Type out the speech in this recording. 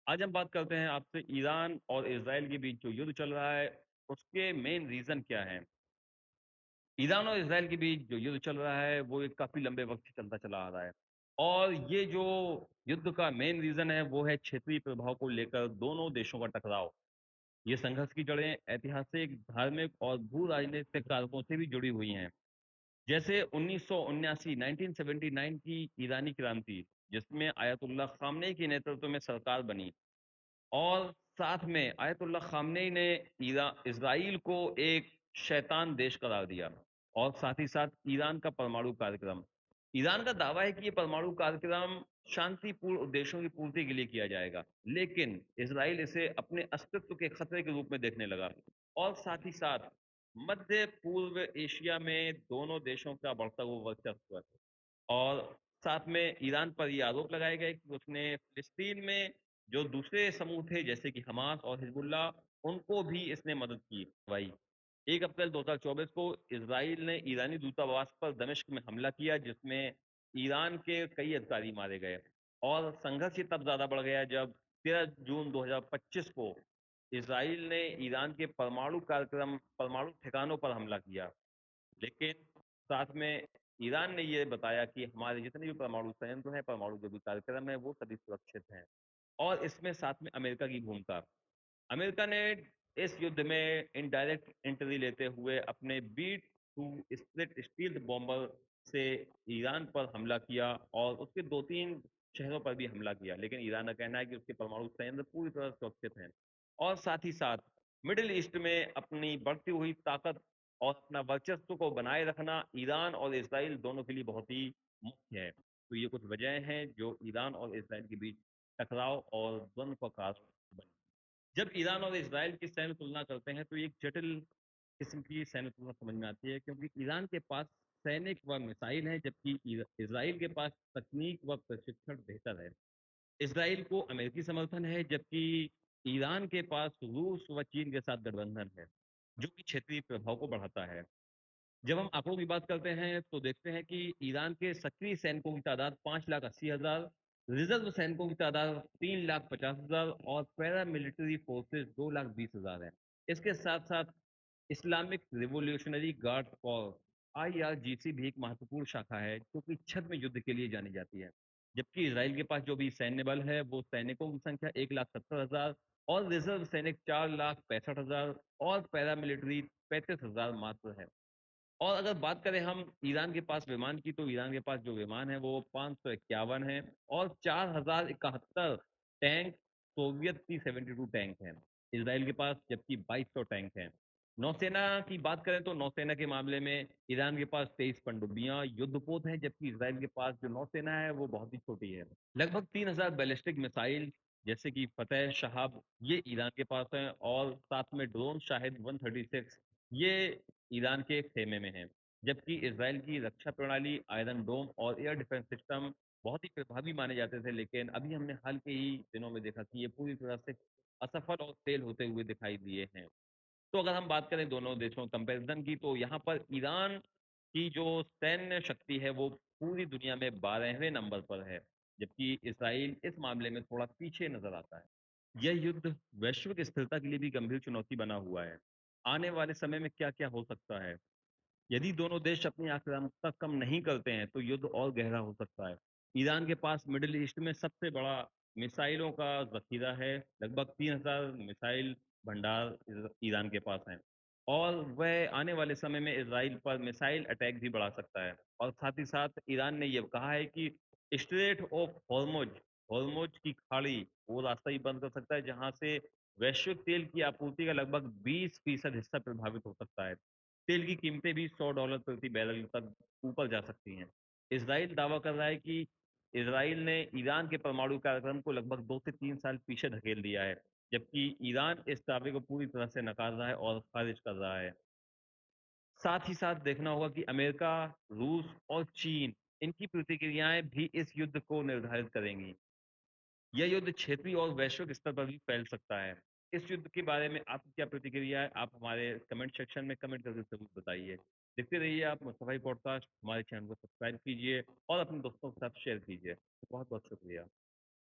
आज हम बात करते हैं आपसे ईरान और इज़राइल के बीच जो युद्ध चल रहा है, उसके मेन रीज़न क्या हैं? ईरान और इज़राइल के बीच जो युद्ध चल रहा है, वो एक काफ़ी लंबे वक़्त से चलता चला आ रहा है। और ये जो युद्ध का मेन रीज़न है, वो है क्षेत्रीय प्रभाव को लेकर दोनों देशों का टकराव। ये संघर्ष की जड़ें ऐतिहासिक, धार्मिक और भू-राजनीतिक कारकों से भी जुड़ी हुई हैं। जैसे 1979 1979 की ईरानी क्रांति, जिसमें आयतुल्लाह खामनेई के नेतृत्व में सरकार बनी। और साथ में आयतुल्लाह खामनेई ने इज़राइल को एक शैतान देश करार दिया और साथ ही साथ ईरान का परमाणु कार्यक्रम। ईरान का दावा है कि ये परमाणु कार्यक्रम शांतिपूर्ण उद्देश्यों की पूर्ति के लिए किया जाएगा, लेकिन इज़राइल इसे अपने अस्तित्व के खतरे के रूप में देखने लगा। और साथ ही साथ मध्य पूर्व एशिया में दोनों देशों का बढ़ता हुआ वर्चस्व और साथ में ईरान पर ये आरोप लगाए गए कि उसने फिलिस्तीन में जो दूसरे समूह थे जैसे कि हमास और हिजबुल्लाह, उनको भी इसने मदद की भाई। 1 अप्रैल 2024 को इजराइल ने ईरानी दूतावास पर दमिश्क में हमला किया, जिसमें ईरान के कई अधिकारी मारे गए। और संघर्ष ये तब ज्यादा बढ़ गया जब 13 जून 2025 को इजराइल ने ईरान के परमाणु ठिकानों पर हमला किया। लेकिन साथ में ईरान ने ये बताया कि हमारे जितने भी परमाणु संयंत्र हैं, परमाणु जो भी कार्यक्रम है, वो सभी सुरक्षित हैं। और इसमें साथ में अमेरिका की भूमिका। अमेरिका ने इस युद्ध में इनडायरेक्ट एंट्री लेते हुए अपने B two split stealth bomber से ईरान पर हमला किया और उसके 2-3 शहरों पर भी हमला किया। लेकिन ईरान का कहना है कि उसके परमाणु संयंत्र पूरी तरह सुरक्षित हैं। और साथ ही साथ मिडिल ईस्ट में अपनी बढ़ती हुई ताकत और अपना वर्चस्व को बनाए रखना ईरान और इसराइल दोनों के लिए बहुत ही मुख्य है। तो ये कुछ वजह हैं जो ईरान और इसराइल के बीच टकराव और द्वंद्व का कारण बनी। जब ईरान और इसराइल की सैन्य तुलना करते हैं तो एक जटिल किस्म की सैन्य तुलना समझ में आती है, क्योंकि ईरान के पास सैनिक व मिसाइल है, जबकि इसराइल के पास तकनीक व प्रशिक्षण बेहतर है। इसराइल को अमेरिकी समर्थन है, जबकि ईरान के पास रूस व चीन के साथ गठबंधन है, जो कि क्षेत्रीय प्रभाव को बढ़ाता है। जब हम आंकड़ों की बात करते हैं तो देखते हैं कि ईरान के सक्रिय सैनिकों की तादाद 5,80,000, रिजर्व सैनिकों की तादाद 3,50,000 और पैरा मिलिट्री फोर्सेस 2,20,000 है। इसके साथ साथ Islamic revolutionary guard corps IRGC भी एक महत्वपूर्ण शाखा है, जो कि छद्म युद्ध के लिए जानी जाती है। जबकि इसराइल के पास जो भी सैन्य बल है, वो सैनिकों की संख्या 1,70,000 और रिजर्व सैनिक 4,65,000 और पैरामिलिट्री 35,000 मात्र है। और अगर बात करें हम ईरान के पास विमान की, तो ईरान के पास जो विमान है वो 551 है और 4,071 टैंक सोवियत T-72 टैंक हैं इसराइल के पास, जबकि 2,200 टैंक हैं। नौसेना की बात करें तो नौसेना के मामले में ईरान के पास 23 पनडुब्बियां युद्धपोत हैं, जबकि इसराइल के पास जो नौसेना है वो बहुत ही छोटी है। लगभग 3,000 बैलिस्टिक मिसाइल जैसे कि फतेह शहाब, ये ईरान के पास हैं। और साथ में ड्रोन शाहिद 136, ये ईरान के खेमे में है। जबकि इसराइल की रक्षा प्रणाली आयरन डोम और एयर डिफेंस सिस्टम बहुत ही प्रभावी माने जाते थे, लेकिन अभी हमने हाल के ही दिनों में देखा कि ये पूरी तरह से असफल और फेल होते हुए दिखाई दिए हैं। तो अगर हम बात करें दोनों देशों कंपैरिजन की, तो यहाँ पर ईरान की जो सैन्य शक्ति है वो पूरी दुनिया में 12वें नंबर पर है, जबकि इसराइल इस मामले में थोड़ा पीछे नजर आता है। यह युद्ध वैश्विक स्थिरता के लिए भी गंभीर चुनौती बना हुआ है। आने वाले समय में क्या क्या हो सकता है? यदि दोनों देश अपनी आक्रामकता कम नहीं करते हैं तो युद्ध और गहरा हो सकता है। ईरान के पास मिडिल ईस्ट में सबसे बड़ा मिसाइलों का जखीरा है। लगभग 3,000 मिसाइल भंडार ईरान के पास हैं। और वह आने वाले समय में इसराइल पर मिसाइल अटैक भी बढ़ा सकता है। और साथ ही साथ ईरान ने यह कहा है कि स्ट्रेट ऑफ हॉर्मुज हॉर्मुज की खाड़ी वो रास्ता ही बंद कर सकता है, जहां से वैश्विक तेल की आपूर्ति का लगभग 20% हिस्सा प्रभावित हो सकता है। तेल की कीमतें भी $100 प्रति बैरल तक ऊपर जा सकती हैं। इसराइल दावा कर रहा है कि इसराइल ने ईरान के परमाणु कार्यक्रम को लगभग 2 से 3 साल पीछे धकेल दिया है, जबकि ईरान इस दावे को पूरी तरह से नकार रहा है और खारिज कर रहा है। साथ ही साथ देखना होगा कि अमेरिका, रूस और चीन, इनकी प्रतिक्रियाएं भी इस युद्ध को निर्धारित करेंगी। यह युद्ध क्षेत्रीय और वैश्विक स्तर पर भी फैल सकता है। इस युद्ध के बारे में आपकी क्या प्रतिक्रिया है? आप हमारे कमेंट सेक्शन में कमेंट करके जरूर बताइए। देखते रहिए आप मुस्तफाई पॉडकास्ट, हमारे चैनल को सब्सक्राइब कीजिए और अपने दोस्तों के साथ शेयर कीजिए। बहुत बहुत शुक्रिया।